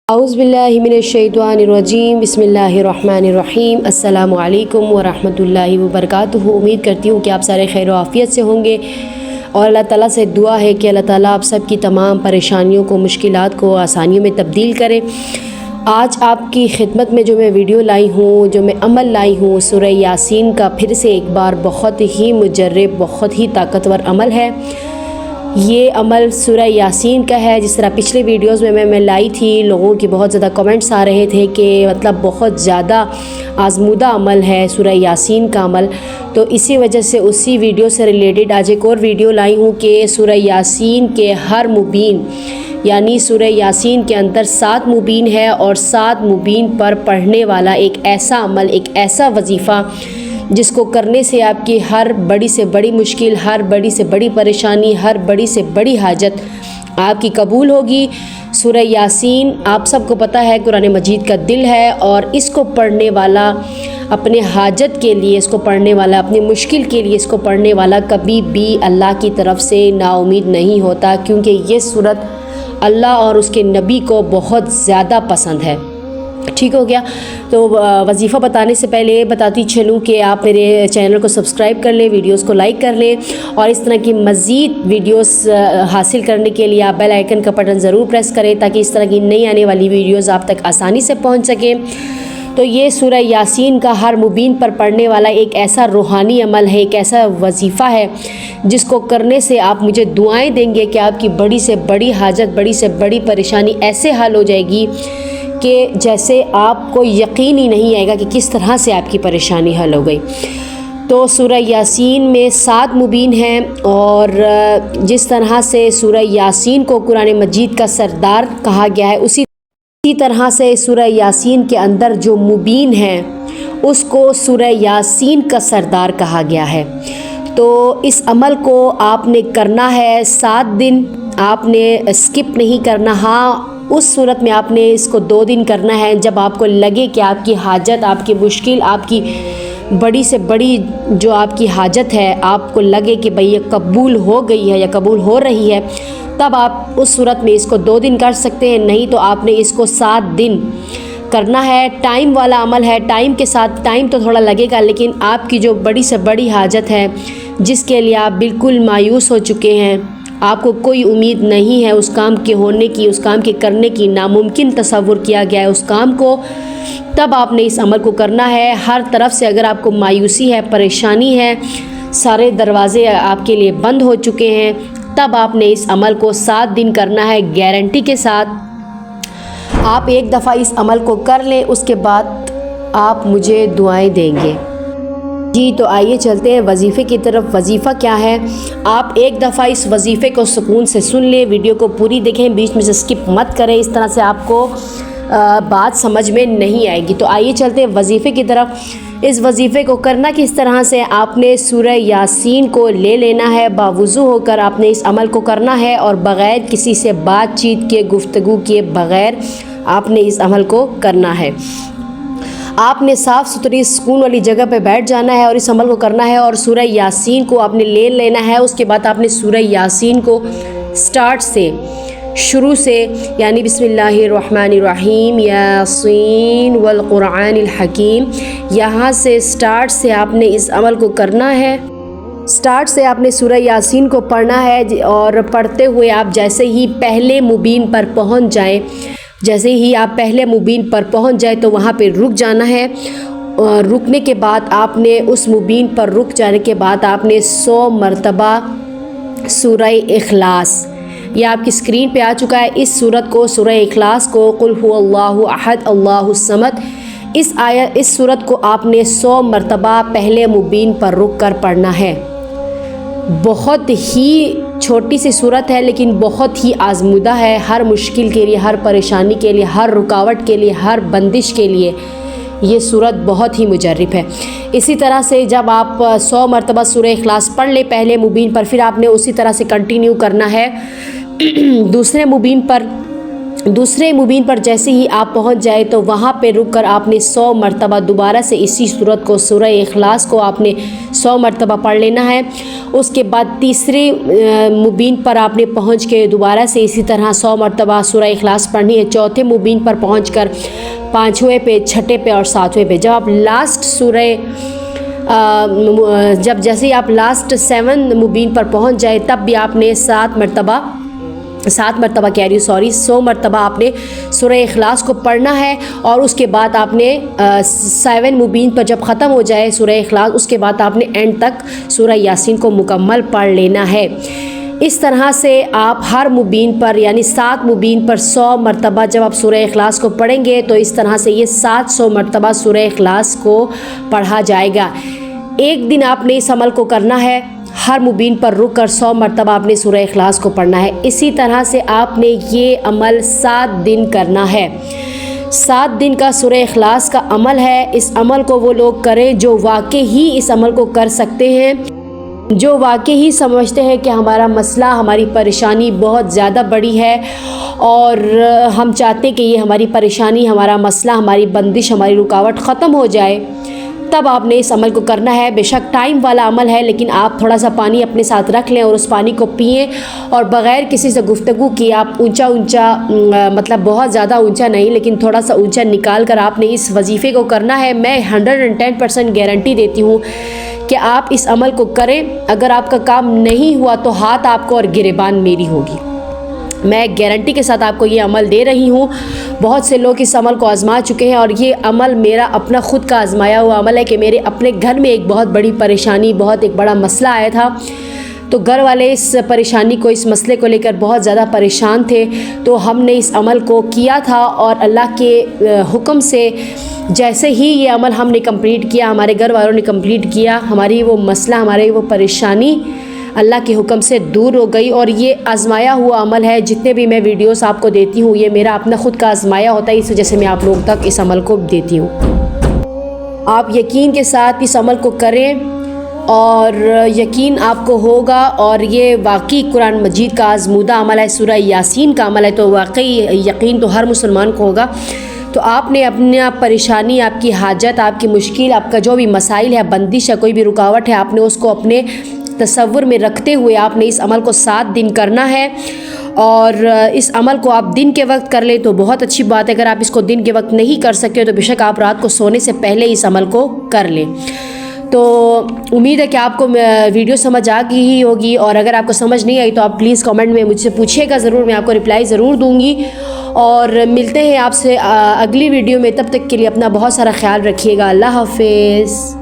اعوذ باللہ من الشیطان الرجیم بسم اللہ الرحمن الرحیم السلام علیکم ورحمۃ اللہ وبرکاتہ۔ امید کرتی ہوں کہ آپ سارے خیر و عافیت سے ہوں گے اور اللہ تعالیٰ سے دعا ہے کہ اللہ تعالیٰ آپ سب کی تمام پریشانیوں کو، مشکلات کو آسانیوں میں تبدیل کرے۔ آج آپ کی خدمت میں جو میں ویڈیو لائی ہوں، جو میں عمل لائی ہوں، سورہ یاسین کا پھر سے ایک بار بہت ہی مجرب، بہت ہی طاقتور عمل ہے۔ یہ عمل سورہ یاسین کا ہے۔ جس طرح پچھلے ویڈیوز میں لائی تھی، لوگوں کی بہت زیادہ کمنٹس آ رہے تھے کہ مطلب بہت زیادہ آزمودہ عمل ہے سورہ یاسین کا عمل، تو اسی وجہ سے اسی ویڈیو سے ریلیٹڈ آج ایک اور ویڈیو لائی ہوں کہ سورہ یاسین کے ہر مبین، یعنی سورہ یاسین کے اندر 7 مبین ہے اور 7 مبین پر پڑھنے والا ایک ایسا عمل، ایک ایسا وظیفہ جس کو کرنے سے آپ کی ہر بڑی سے بڑی مشکل، ہر بڑی سے بڑی پریشانی، ہر بڑی سے بڑی حاجت آپ کی قبول ہوگی۔ سورہ یاسین آپ سب کو پتہ ہے قرآن مجید کا دل ہے، اور اس کو پڑھنے والا اپنے حاجت کے لیے، اس کو پڑھنے والا اپنی مشکل کے لیے، اس کو پڑھنے والا کبھی بھی اللہ کی طرف سے نا امید نہیں ہوتا، کیونکہ یہ سورت اللہ اور اس کے نبی کو بہت زیادہ پسند ہے۔ ٹھیک ہو گیا؟ تو وظیفہ بتانے سے پہلے بتاتی چلوں کہ آپ میرے چینل کو سبسکرائب کر لیں، ویڈیوز کو لائک کر لیں، اور اس طرح کی مزید ویڈیوز حاصل کرنے کے لیے آپ بیل آئیکن کا بٹن ضرور پریس کریں تاکہ اس طرح کی نئی آنے والی ویڈیوز آپ تک آسانی سے پہنچ سکیں۔ تو یہ سورہ یاسین کا ہر مبین پر پڑھنے والا ایک ایسا روحانی عمل ہے، ایک ایسا وظیفہ ہے جس کو کرنے سے آپ مجھے دعائیں دیں گے کہ آپ کی بڑی سے بڑی حاجت، بڑی سے بڑی پریشانی ایسے حل ہو جائے گی کہ جیسے آپ کو یقین ہی نہیں آئے گا کہ کس طرح سے آپ کی پریشانی حل ہو گئی۔ تو سورہ یاسین میں 7 مبین ہیں، اور جس طرح سے سورہ یاسین کو قرآن مجید کا سردار کہا گیا ہے، اسی طرح سے سورہ یاسین کے اندر جو مبین ہیں اس کو سورہ یاسین کا سردار کہا گیا ہے۔ تو اس عمل کو آپ نے کرنا ہے 7 دن، آپ نے اسکپ نہیں کرنا۔ ہاں، اس صورت میں آپ نے اس کو 2 دن کرنا ہے جب آپ کو لگے کہ آپ کی حاجت، آپ کی مشکل، آپ کی بڑی سے بڑی جو آپ کی حاجت ہے، آپ کو لگے کہ بھئی یہ قبول ہو گئی ہے یا قبول ہو رہی ہے، تب آپ اس صورت میں اس کو 2 دن کر سکتے ہیں، نہیں تو آپ نے اس کو 7 دن کرنا ہے۔ ٹائم والا عمل ہے، ٹائم کے ساتھ ٹائم تو تھوڑا لگے گا، لیکن آپ کی جو بڑی سے بڑی حاجت ہے جس کے لیے آپ بالکل مایوس ہو چکے ہیں، آپ کو کوئی امید نہیں ہے اس کام کے ہونے کی، اس کام کے کرنے کی، ناممکن تصور کیا گیا ہے اس کام کو، تب آپ نے اس عمل کو کرنا ہے۔ ہر طرف سے اگر آپ کو مایوسی ہے، پریشانی ہے، سارے دروازے آپ کے لیے بند ہو چکے ہیں، تب آپ نے اس عمل کو 7 دن کرنا ہے گارنٹی کے ساتھ۔ آپ ایک دفعہ اس عمل کو کر لیں، اس کے بعد آپ مجھے دعائیں دیں گے۔ جی، تو آئیے چلتے ہیں وظیفے کی طرف۔ وظیفہ کیا ہے؟ آپ ایک دفعہ اس وظیفے کو سکون سے سن لیں، ویڈیو کو پوری دیکھیں، بیچ میں سے اسکپ مت کریں، اس طرح سے آپ کو بات سمجھ میں نہیں آئے گی۔ تو آئیے چلتے ہیں وظیفے کی طرف۔ اس وظیفے کو کرنا کس طرح سے؟ آپ نے سورہ یاسین کو لے لینا ہے، باوضو ہو کر آپ نے اس عمل کو کرنا ہے، اور بغیر کسی سے بات چیت کے، گفتگو کیے بغیر آپ نے اس عمل کو کرنا ہے۔ آپ نے صاف ستھری سکون والی جگہ پہ بیٹھ جانا ہے اور اس عمل کو کرنا ہے، اور سورہ یاسین کو آپ نے لے لینا ہے۔ اس کے بعد آپ نے سورہ یاسین کو سٹارٹ سے، شروع سے، یعنی بسم اللہ الرحمن الرحیم، یاسین والقرآن الحکیم، یہاں سے سٹارٹ سے آپ نے اس عمل کو کرنا ہے۔ سٹارٹ سے آپ نے سورہ یاسین کو پڑھنا ہے، اور پڑھتے ہوئے آپ جیسے ہی پہلے مبین پر پہنچ جائیں، جیسے ہی آپ پہلے مبین پر پہنچ جائے تو وہاں پہ رک جانا ہے، اور رکنے کے بعد آپ نے اس مبین پر رک جانے کے بعد آپ نے 100 مرتبہ سورہ اخلاص، یہ آپ کی اسکرین پہ آ چکا ہے، اس سورت کو، سورہ اخلاص کو، قل هو اللہ احد اللہ الصمد، اس سورت کو آپ نے 100 مرتبہ پہلے مبین پر رک کر پڑھنا ہے۔ بہت ہی چھوٹی سی صورت ہے لیکن بہت ہی آزمودہ ہے، ہر مشکل کے لیے، ہر پریشانی کے لیے، ہر رکاوٹ کے لیے، ہر بندش کے لیے یہ صورت بہت ہی مجرب ہے۔ اسی طرح سے جب آپ 100 مرتبہ سورہ اخلاص پڑھ لیں پہلے مبین پر، پھر آپ نے اسی طرح سے کنٹینیو کرنا ہے دوسرے مبین پر، دوسرے مبین پر جیسے ہی آپ پہنچ جائے تو وہاں پہ رک کر آپ نے 100 مرتبہ دوبارہ سے اسی صورت کو سورہ اخلاص کو آپ نے 100 مرتبہ پڑھ لینا ہے۔ اس کے بعد تیسرے مبین پر آپ نے پہنچ کے دوبارہ سے اسی طرح 100 مرتبہ سورہ اخلاص پڑھنی ہے۔ چوتھے مبین پر پہنچ کر 5ویں پہ، 6ٹھے پہ اور 7ویں پہ جب آپ لاسٹ جیسے ہی آپ لاسٹ 7 مبین پر پہنچ جائے تب بھی آپ نے 100 مرتبہ آپ نے سورہ اخلاص کو پڑھنا ہے، اور اس کے بعد آپ نے 7 مبین پر جب ختم ہو جائے سورہ اخلاص، اس کے بعد آپ نے اینڈ تک سورہ یاسین کو مکمل پڑھ لینا ہے۔ اس طرح سے آپ ہر مبین پر یعنی 7 مبین پر 100 مرتبہ جب آپ سورہ اخلاص کو پڑھیں گے تو اس طرح سے یہ 700 مرتبہ سورہ اخلاص کو پڑھا جائے گا۔ ایک دن آپ نے اس عمل کو کرنا ہے، ہر مبین پر رک کر 100 مرتبہ آپ نے سورہ اخلاص کو پڑھنا ہے۔ اسی طرح سے آپ نے یہ عمل 7 دن کرنا ہے۔ 7 دن کا سورہ اخلاص کا عمل ہے۔ اس عمل کو وہ لوگ کریں جو واقعی اس عمل کو کر سکتے ہیں، جو واقعی سمجھتے ہیں کہ ہمارا مسئلہ، ہماری پریشانی بہت زیادہ بڑی ہے اور ہم چاہتے ہیں کہ یہ ہماری پریشانی، ہمارا مسئلہ، ہماری بندش، ہماری رکاوٹ ختم ہو جائے، تب آپ نے اس عمل کو کرنا ہے۔ بے شک ٹائم والا عمل ہے، لیکن آپ تھوڑا سا پانی اپنے ساتھ رکھ لیں اور اس پانی کو پئیں، اور بغیر کسی سے گفتگو کیے آپ اونچا مطلب بہت زیادہ اونچا نہیں لیکن تھوڑا سا اونچا نکال کر آپ نے اس وظیفے کو کرنا ہے۔ میں 110% گارنٹی دیتی ہوں کہ آپ اس عمل کو کریں۔ اگر آپ کا کام نہیں ہوا تو ہاتھ آپ کو اور گریبان میری ہوگی۔ میں گارنٹی کے ساتھ آپ کو یہ عمل دے رہی ہوں۔ بہت سے لوگ اس عمل کو آزما چکے ہیں، اور یہ عمل میرا اپنا خود کا آزمایا ہوا عمل ہے کہ میرے اپنے گھر میں ایک بہت بڑی پریشانی، بہت ایک بڑا مسئلہ آیا تھا، تو گھر والے اس پریشانی کو، اس مسئلے کو لے کر بہت زیادہ پریشان تھے، تو ہم نے اس عمل کو کیا تھا، اور اللہ کے حکم سے جیسے ہی یہ عمل ہم نے کمپلیٹ کیا، ہمارے گھر والوں نے کمپلیٹ کیا، ہماری وہ مسئلہ، ہماری وہ پریشانی اللہ کے حکم سے دور ہو گئی۔ اور یہ آزمایا ہوا عمل ہے۔ جتنے بھی میں ویڈیوز آپ کو دیتی ہوں یہ میرا اپنا خود کا آزمایا ہوتا ہے، اس وجہ سے میں آپ لوگوں تک اس عمل کو دیتی ہوں۔ آپ یقین کے ساتھ اس عمل کو کریں اور یقین آپ کو ہوگا، اور یہ واقعی قرآن مجید کا آزمودہ عمل ہے، سورہ یاسین کا عمل ہے، تو واقعی یقین تو ہر مسلمان کو ہوگا۔ تو آپ نے اپنی پریشانی، آپ کی حاجت، آپ کی مشکل، آپ کا جو بھی مسائل ہے، بندش ہے، کوئی بھی رکاوٹ ہے، آپ نے اس کو اپنے تصور میں رکھتے ہوئے آپ نے اس عمل کو 7 دن کرنا ہے۔ اور اس عمل کو آپ دن کے وقت کر لیں تو بہت اچھی بات ہے۔ اگر آپ اس کو دن کے وقت نہیں کر سکتے تو بے شک آپ رات کو سونے سے پہلے اس عمل کو کر لیں۔ تو امید ہے کہ آپ کو ویڈیو سمجھ آ گئی ہی ہوگی، اور اگر آپ کو سمجھ نہیں آئی تو آپ پلیز کامنٹ میں مجھ سے پوچھیے گا ضرور، میں آپ کو رپلائی ضرور دوں گی۔ اور ملتے ہیں آپ سے اگلی ویڈیو میں، تب تک کے لیے اپنا بہت سارا خیال رکھیے گا۔ اللہ حافظ۔